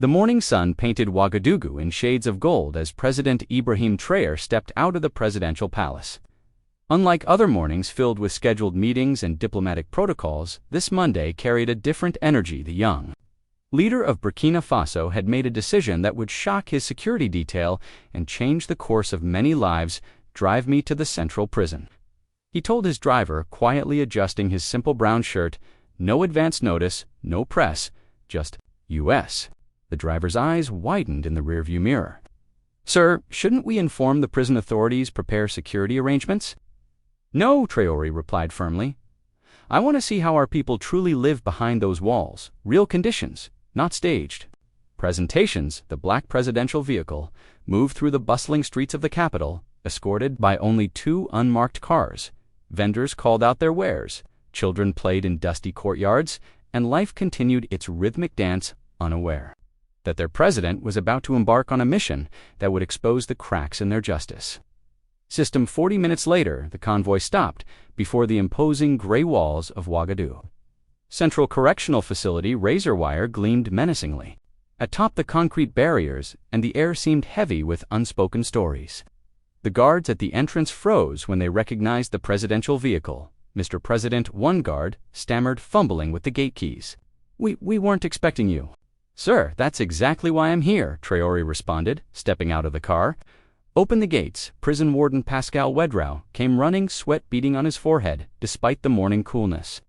The morning sun painted Ouagadougou in shades of gold as President Ibrahim Traoré stepped out of the presidential palace. Unlike other mornings filled with scheduled meetings and diplomatic protocols, this Monday carried a different energy. The young leader of Burkina Faso had made a decision that would shock his security detail and change the course of many lives. "Drive me to the central prison," he told his driver, quietly adjusting his simple brown shirt. "No advance notice, no press, just U.S." The driver's eyes widened in the rearview mirror. "Sir, shouldn't we inform the prison authorities, prepare security arrangements?" "No," Traore replied firmly. "I want to see how our people truly live behind those walls. Real conditions, not staged." Presentations, the black presidential vehicle, moved through the bustling streets of the capital, escorted by only 2 unmarked cars. Vendors called out their wares, children played in dusty courtyards, and life continued its rhythmic dance, unaware that their president was about to embark on a mission that would expose the cracks in their justice system. 40 minutes later, the convoy stopped before the imposing gray walls of Ouagadougou. Central Correctional Facility razor wire gleamed menacingly atop the concrete barriers, and the air seemed heavy with unspoken stories. The guards at the entrance froze when they recognized the presidential vehicle. "Mr. President," one guard stammered, fumbling with the gate keys. We weren't expecting you." "Sir, that's exactly why I'm here," Traore responded, stepping out of the car. "Open the gates." Prison warden Pascal Wedrau came running, sweat beading on his forehead, despite the morning coolness.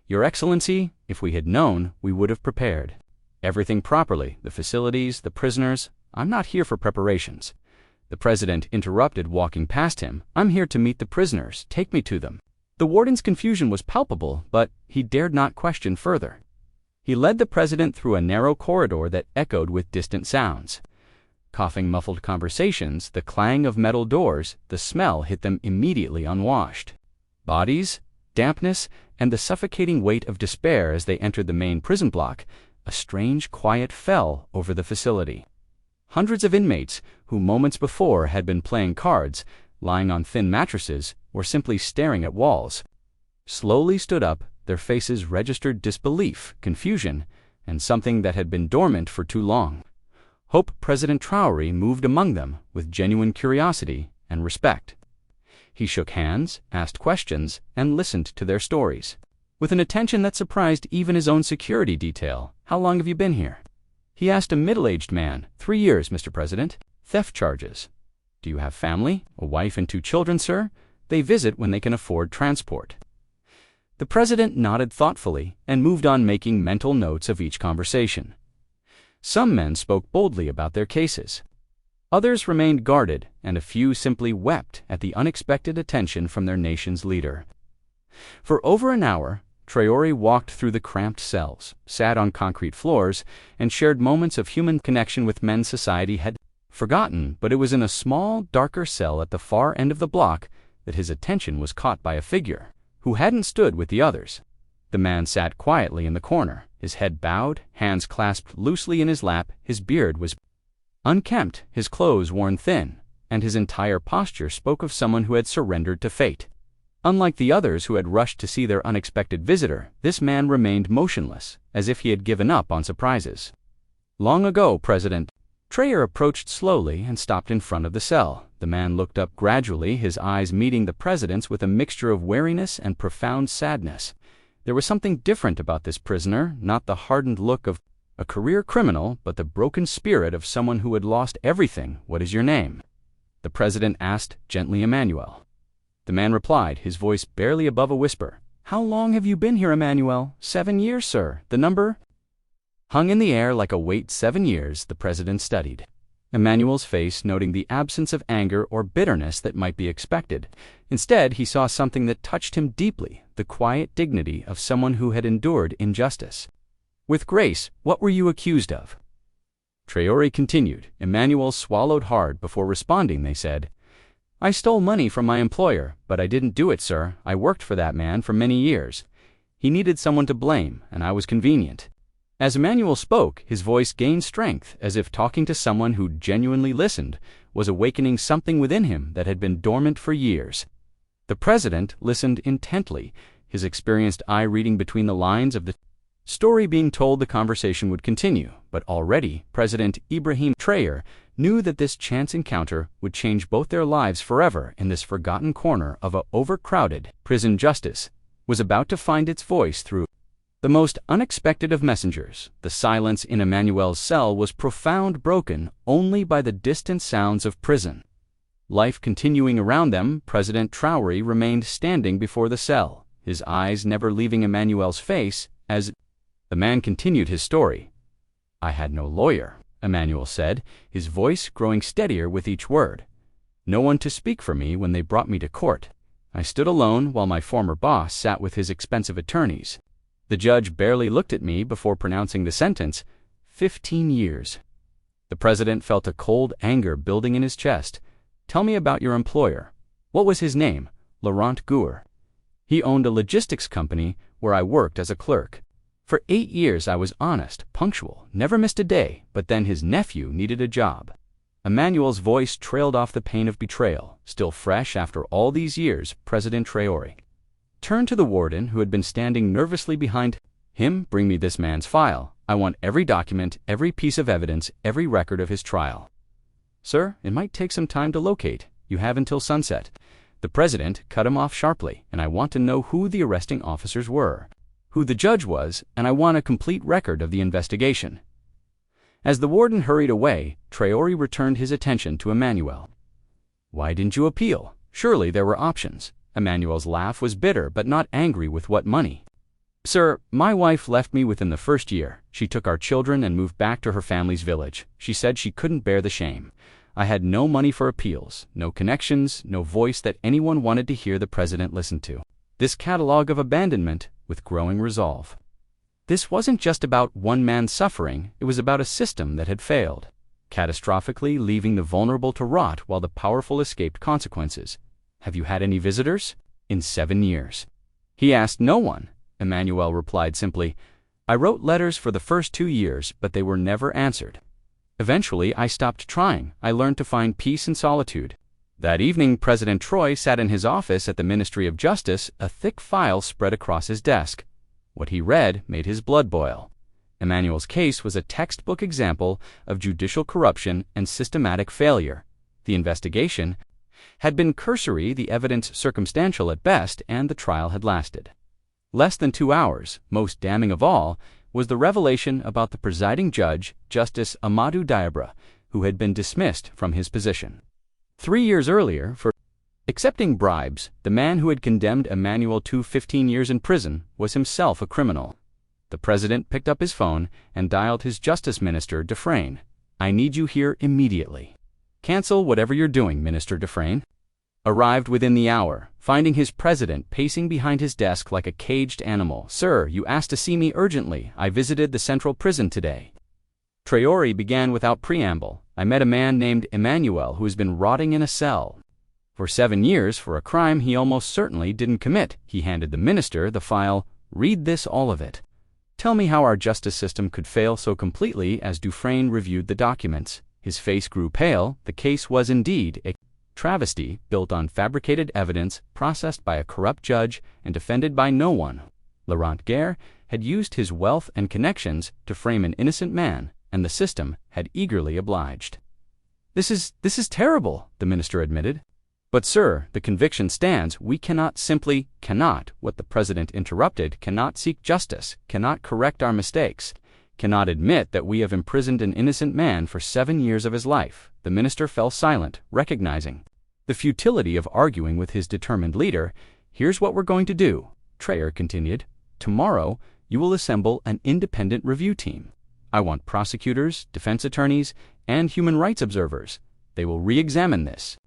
"Your Excellency, if we had known, we would have prepared everything properly, the facilities, the prisoners. I'm not here for preparations." The president interrupted, walking past him. "I'm here to meet the prisoners. Take me to them." The warden's confusion was palpable, but he dared not question further. He led the president through a narrow corridor that echoed with distant sounds. Coughing muffled conversations, the clang of metal doors, the smell hit them immediately. Unwashed bodies, dampness, and the suffocating weight of despair as they entered the main prison block. A strange quiet fell over the facility. Hundreds of inmates, who moments before had been playing cards, lying on thin mattresses, or simply staring at walls, slowly stood up. Their faces registered disbelief, confusion, and something that had been dormant for too long. Hope. President Traore moved among them with genuine curiosity and respect. He shook hands, asked questions, and listened to their stories with an attention that surprised even his own security detail. "How long have you been here?" he asked a middle-aged man. 3 years, Mr. President." "Theft charges." "Do you have family?" "A wife and 2 children, sir. They visit when they can afford transport." The president nodded thoughtfully and moved on, making mental notes of each conversation. Some men spoke boldly about their cases. Others remained guarded, and a few simply wept at the unexpected attention from their nation's leader. For over an hour, Traore walked through the cramped cells, sat on concrete floors, and shared moments of human connection with men society had forgotten. But it was in a small, darker cell at the far end of the block that his attention was caught by a figure who hadn't stood with the others. The man sat quietly in the corner, his head bowed, hands clasped loosely in his lap. His beard was unkempt, his clothes worn thin, and his entire posture spoke of someone who had surrendered to fate. Unlike the others who had rushed to see their unexpected visitor, this man remained motionless, as if he had given up on surprises. "Long ago, President." Traore approached slowly and stopped in front of the cell. The man looked up gradually, his eyes meeting the president's with a mixture of wariness and profound sadness. There was something different about this prisoner, not the hardened look of a career criminal, but the broken spirit of someone who had lost everything. "What is your name?" the president asked gently. "Emmanuel." The man replied, his voice barely above a whisper. "How long have you been here, Emmanuel?" 7 years, sir." The number hung in the air like a weight. 7 years, the president studied Emmanuel's face, noting the absence of anger or bitterness that might be expected. Instead, he saw something that touched him deeply, the quiet dignity of someone who had endured injustice with grace. "What were you accused of?" Traore continued. Emmanuel swallowed hard before responding. "They said I stole money from my employer, but I didn't do it, sir. I worked for that man for many years. He needed someone to blame, and I was convenient." As Emmanuel spoke, his voice gained strength, as if talking to someone who genuinely listened, was awakening something within him that had been dormant for years. The president listened intently, his experienced eye reading between the lines of the Story being told, the conversation would continue, but already President Ibrahim Traoré knew that this chance encounter would change both their lives forever. In this forgotten corner of a overcrowded prison, justice was about to find its voice through the most unexpected of messengers. The silence in Emmanuel's cell was profound, broken only by the distant sounds of prison life continuing around them. President Traoré remained standing before the cell, his eyes never leaving Emmanuel's face as the man continued his story. "I had no lawyer," Emmanuel said, his voice growing steadier with each word. "No one to speak for me when they brought me to court. I stood alone while my former boss sat with his expensive attorneys. The judge barely looked at me before pronouncing the sentence, 15 years. The president felt a cold anger building in his chest. "Tell me about your employer." "What was his name?" "Ouagadougou. He owned a logistics company where I worked as a clerk. For 8 years I was honest, punctual, never missed a day, but then his nephew needed a job." Emmanuel's voice trailed off, the pain of betrayal still fresh after all these years. President Traoré turned to the warden who had been standing nervously behind him. "Bring me this man's file. I want every document, every piece of evidence, every record of his trial." "Sir, it might take some time to locate. You have until sunset." The president cut him off sharply. "And I want to know who the arresting officers were, who the judge was, and I want a complete record of the investigation." As the warden hurried away, Traoré returned his attention to Emmanuel. "Why didn't you appeal? Surely there were options." Emmanuel's laugh was bitter but not angry. "With what money?" "Sir, my wife left me within the first year. She took our children and moved back to her family's village. She said she couldn't bear the shame. I had no money for appeals, no connections, no voice that anyone wanted to hear." The president listened to this catalog of abandonment with growing resolve. This wasn't just about one man's suffering, it was about a system that had failed, catastrophically leaving the vulnerable to rot while the powerful escaped consequences. "Have you had any visitors?" "In 7 years. He asked no one." Emmanuel replied simply, "I wrote letters for the first 2 years, but they were never answered. Eventually, I stopped trying. I learned to find peace in solitude." That evening, President Traoré sat in his office at the Ministry of Justice, a thick file spread across his desk. What he read made his blood boil. Emmanuel's case was a textbook example of judicial corruption and systematic failure. The investigation had been cursory, the evidence circumstantial at best, and the trial had lasted less than 2 hours. Most damning of all was the revelation about the presiding judge, Justice Amadou Diabra, who had been dismissed from his position 3 years earlier for accepting bribes. The man who had condemned Emmanuel to 15 years in prison was himself a criminal. The president picked up his phone and dialed his justice minister, Dufresne. "I need you here immediately." "Cancel whatever you're doing, Minister Dufresne." Arrived within the hour, finding his president pacing behind his desk like a caged animal. "Sir, you asked to see me urgently. I visited the central prison today." Traoré began without preamble. "I met a man named Emmanuel who has been rotting in a cell for 7 years for a crime he almost certainly didn't commit." He handed the minister the file. "Read this, all of it. Tell me how our justice system could fail so completely." As Dufresne reviewed the documents, his face grew pale. The case was indeed a travesty, built on fabricated evidence, processed by a corrupt judge, and defended by no one. Laurent Guerre had used his wealth and connections to frame an innocent man, and the system had eagerly obliged. This is terrible," the minister admitted. "But sir, the conviction stands. We cannot what the president interrupted, cannot seek justice, cannot correct our mistakes, cannot admit that we have imprisoned an innocent man for 7 years of his life." The minister fell silent, recognizing the futility of arguing with his determined leader. "Here's what we're going to do," Traoré continued. "Tomorrow, you will assemble an independent review team. I want prosecutors, defense attorneys, and human rights observers. They will re-examine this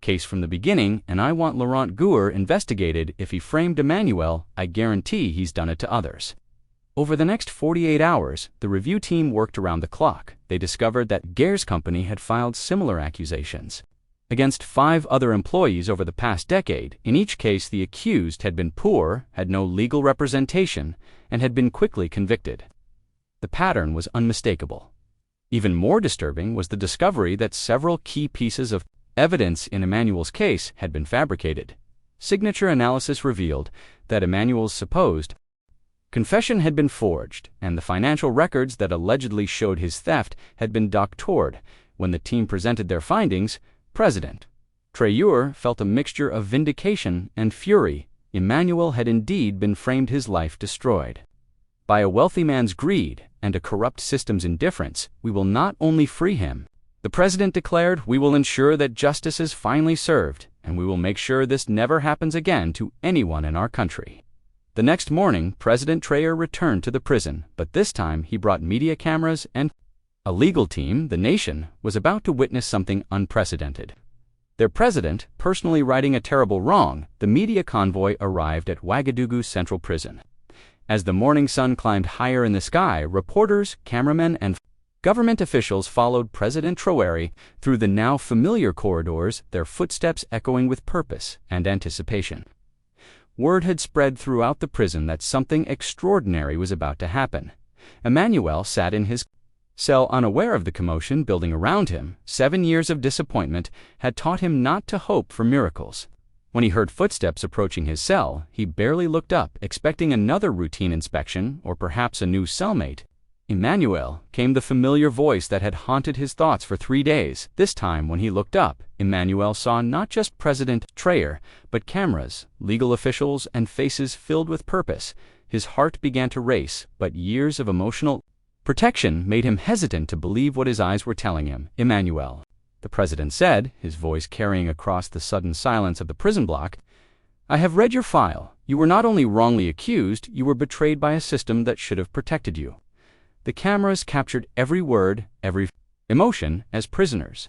case from the beginning, and I want Laurent Guerre investigated. If he framed Emmanuel, I guarantee he's done it to others." Over the next 48 hours, the review team worked around the clock. They discovered that Guerre's company had filed similar accusations against 5 other employees over the past decade. In each case, the accused had been poor, had no legal representation, and had been quickly convicted. The pattern was unmistakable. Even more disturbing was the discovery that several key pieces of evidence in Emmanuel's case had been fabricated. Signature analysis revealed that Emmanuel's supposed Confession had been forged, and the financial records that allegedly showed his theft had been doctored. When the team presented their findings, President Traore felt a mixture of vindication and fury. Emmanuel had indeed been framed, his life destroyed. By a wealthy man's greed and a corrupt system's indifference, we will not only free him, the president declared, we will ensure that justice is finally served, and we will make sure this never happens again to anyone in our country. The next morning, President Traore returned to the prison, but this time he brought media cameras and a legal team. The nation was about to witness something unprecedented. Their president personally righting a terrible wrong, the media convoy arrived at Ouagadougou Central Prison. As the morning sun climbed higher in the sky, reporters, cameramen, and government officials followed President Traore through the now familiar corridors, their footsteps echoing with purpose and anticipation. Word had spread throughout the prison that something extraordinary was about to happen. Emanuel sat in his cell unaware of the commotion building around him. 7 years of disappointment had taught him not to hope for miracles. When he heard footsteps approaching his cell, he barely looked up, expecting another routine inspection or perhaps a new cellmate. Emmanuel came the familiar voice that had haunted his thoughts for 3 days. This time, when he looked up, Emmanuel saw not just President Traore, but cameras, legal officials, and faces filled with purpose. His heart began to race, but years of emotional protection made him hesitant to believe what his eyes were telling him. Emmanuel, the president said, his voice carrying across the sudden silence of the prison block, I have read your file. You were not only wrongly accused, you were betrayed by a system that should have protected you. The cameras captured every word, every emotion as prisoners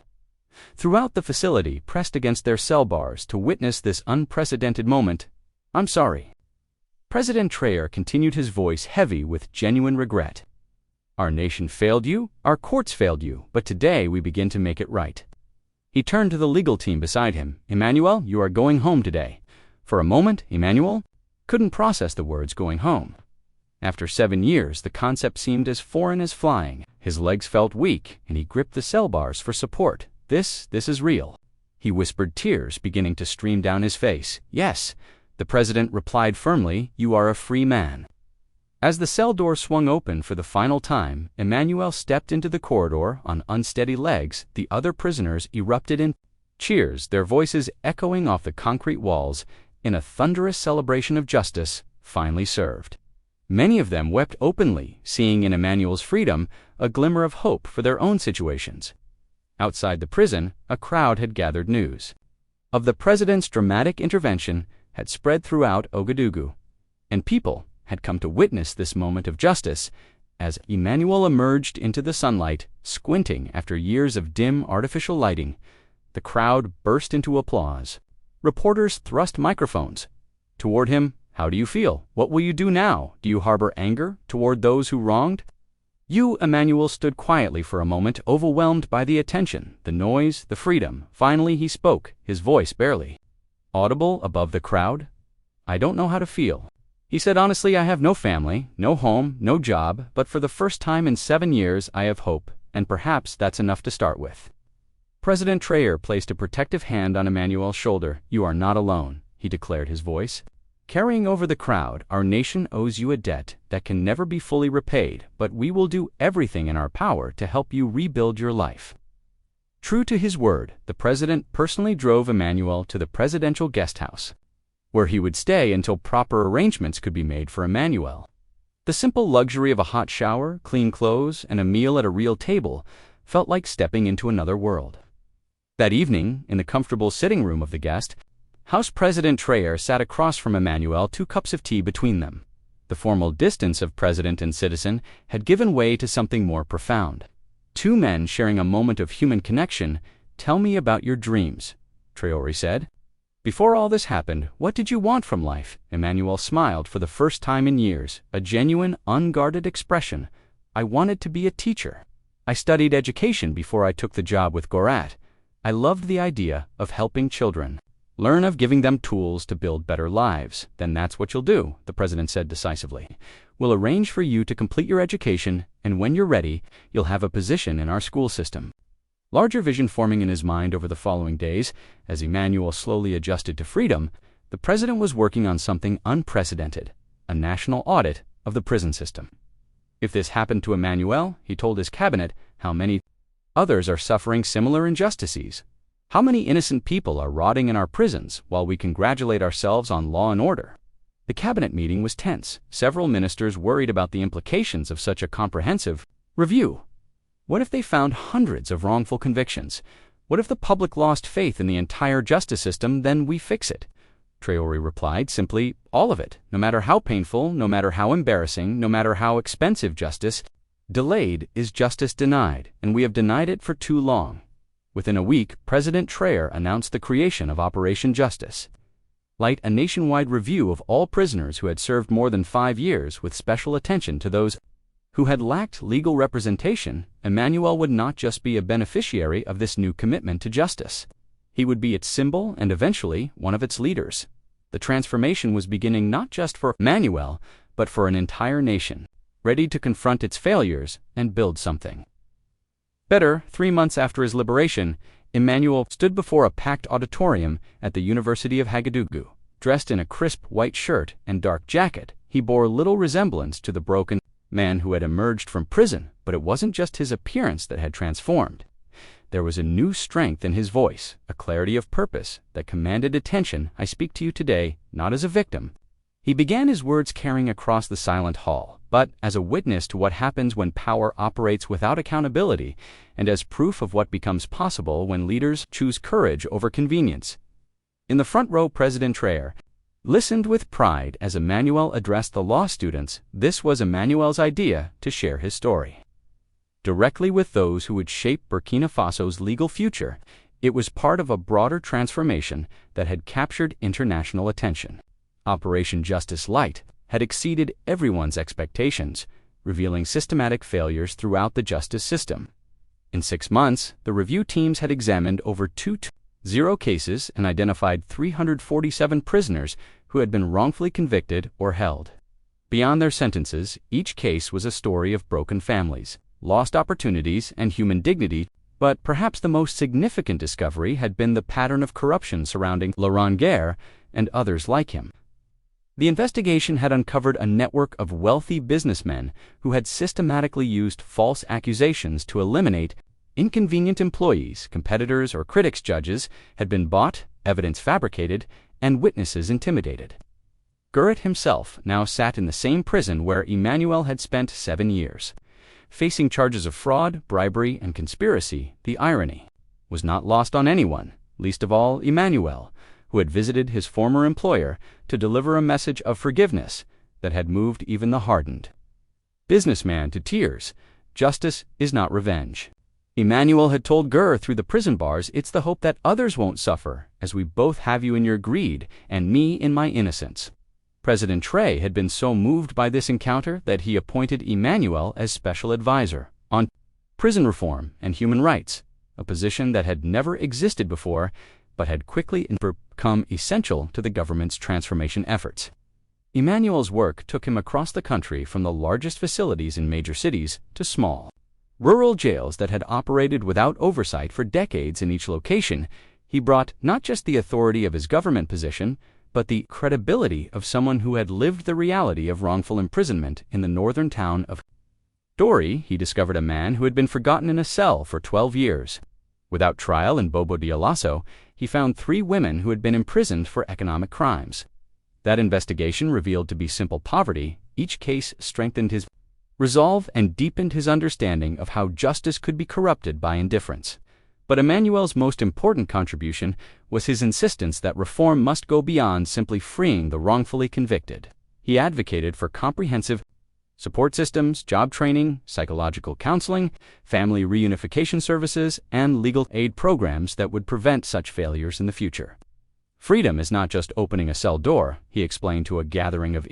throughout the facility pressed against their cell bars to witness this unprecedented moment. I'm sorry. President Traore continued, his voice heavy with genuine regret. Our nation failed you, our courts failed you, but today we begin to make it right. He turned to the legal team beside him. Emmanuel, you are going home today. For a moment, Emmanuel couldn't process the words going home. After 7 years, the concept seemed as foreign as flying. His legs felt weak, and he gripped the cell bars for support. This is real. He whispered, tears beginning to stream down his face. Yes, the president replied firmly, you are a free man. As the cell door swung open for the final time, Emmanuel stepped into the corridor on unsteady legs. The other prisoners erupted in cheers, their voices echoing off the concrete walls in a thunderous celebration of justice finally served. Many of them wept openly, seeing in Emmanuel's freedom a glimmer of hope for their own situations. Outside the prison, a crowd had gathered. News of the president's dramatic intervention had spread throughout Ouagadougou, and people had come to witness this moment of justice. As Emmanuel emerged into the sunlight, squinting after years of dim artificial lighting, the crowd burst into applause. Reporters thrust microphones toward him. How do you feel? What will you do now? Do you harbor anger toward those who wronged you? Emmanuel stood quietly for a moment, overwhelmed by the attention, the noise, the freedom. Finally he spoke, his voice barely audible above the crowd. I don't know how to feel. He said honestly, I have no family, no home, no job, but for the first time in 7 years I have hope, and perhaps that's enough to start with. President Traore placed a protective hand on Emmanuel's shoulder. You are not alone, he declared, his voice carrying over the crowd. Our nation owes you a debt that can never be fully repaid, but we will do everything in our power to help you rebuild your life. True to his word, the president personally drove Emmanuel to the presidential guest house, where he would stay until proper arrangements could be made for Emmanuel. The simple luxury of a hot shower, clean clothes, and a meal at a real table felt like stepping into another world. That evening, in the comfortable sitting room of the guest house, President Traore sat across from Emmanuel, 2 cups of tea between them. The formal distance of president and citizen had given way to something more profound. 2 men sharing a moment of human connection. Tell me about your dreams, Traore said. Before all this happened, what did you want from life? Emmanuel smiled for the first time in years, a genuine, unguarded expression. I wanted to be a teacher. I studied education before I took the job with Gorat. I loved the idea of helping children learn, of giving them tools to build better lives. Then that's what you'll do, the president said decisively. We'll arrange for you to complete your education, and when you're ready, you'll have a position in our school system. Larger vision forming in his mind over the following days, as Emmanuel slowly adjusted to freedom, the president was working on something unprecedented, a national audit of the prison system. If this happened to Emmanuel, he told his cabinet, how many others are suffering similar injustices? How many innocent people are rotting in our prisons while we congratulate ourselves on law and order? The cabinet meeting was tense. Several ministers worried about the implications of such a comprehensive review. What if they found hundreds of wrongful convictions? What if the public lost faith in the entire justice system? Then we fix it. Traore replied simply, all of it, no matter how painful, no matter how embarrassing, no matter how expensive. Justice delayed is justice denied, and we have denied it for too long. Within a week, President Traore announced the creation of Operation Justice. Light a nationwide review of all prisoners who had served more than 5 years with special attention to those who had lacked legal representation. Emmanuel would not just be a beneficiary of this new commitment to justice. He would be its symbol and eventually one of its leaders. The transformation was beginning not just for Emmanuel, but for an entire nation, ready to confront its failures and build something better. 3 months after his liberation, Emmanuel stood before a packed auditorium at the University of Ouagadougou. Dressed in a crisp white shirt and dark jacket, he bore little resemblance to the broken man who had emerged from prison, but it wasn't just his appearance that had transformed. There was a new strength in his voice, a clarity of purpose that commanded attention. I speak to you today, not as a victim. He began his words carrying across the silent hall, but as a witness to what happens when power operates without accountability, and as proof of what becomes possible when leaders choose courage over convenience. In the front row, President Traore listened with pride as Emmanuel addressed the law students. This was Emmanuel's idea to share his story directly with those who would shape Burkina Faso's legal future. It was part of a broader transformation that had captured international attention. Operation Justice Light had exceeded everyone's expectations, revealing systematic failures throughout the justice system. In 6 months, the review teams had examined over 220 cases and identified 347 prisoners who had been wrongfully convicted or held. Beyond their sentences, each case was a story of broken families, lost opportunities, and human dignity. But perhaps the most significant discovery had been the pattern of corruption surrounding Laurent Guerre and others like him. The investigation had uncovered a network of wealthy businessmen who had systematically used false accusations to eliminate inconvenient employees. Competitors or critics. Judges had been bought, evidence fabricated, and witnesses intimidated. Guerre himself now sat in the same prison where Emmanuel had spent 7 years. Facing charges of fraud, bribery, and conspiracy, the irony was not lost on anyone, least of all Emmanuel, who had visited his former employer to deliver a message of forgiveness that had moved even the hardened businessman to tears. Justice is not revenge. Emmanuel had told Guerre through the prison bars, it's the hope that others won't suffer, as we both have you in your greed and me in my innocence. President Traore had been so moved by this encounter that he appointed Emmanuel as special advisor on prison reform and human rights, a position that had never existed before but had quickly become essential to the government's transformation efforts. Emmanuel's work took him across the country, from the largest facilities in major cities to small, rural jails that had operated without oversight for decades. In each location, he brought not just the authority of his government position, but the credibility of someone who had lived the reality of wrongful imprisonment. In the northern town of Traore, he discovered a man who had been forgotten in a cell for 12 years. Without trial in Bobo Dioulasso, he found 3 women who had been imprisoned for economic crimes. That investigation revealed to be simple poverty. Each case strengthened his resolve and deepened his understanding of how justice could be corrupted by indifference. But Emmanuel's most important contribution was his insistence that reform must go beyond simply freeing the wrongfully convicted. He advocated for comprehensive support systems, job training, psychological counseling, family reunification services, and legal aid programs that would prevent such failures in the future. Freedom is not just opening a cell door, he explained to a gathering of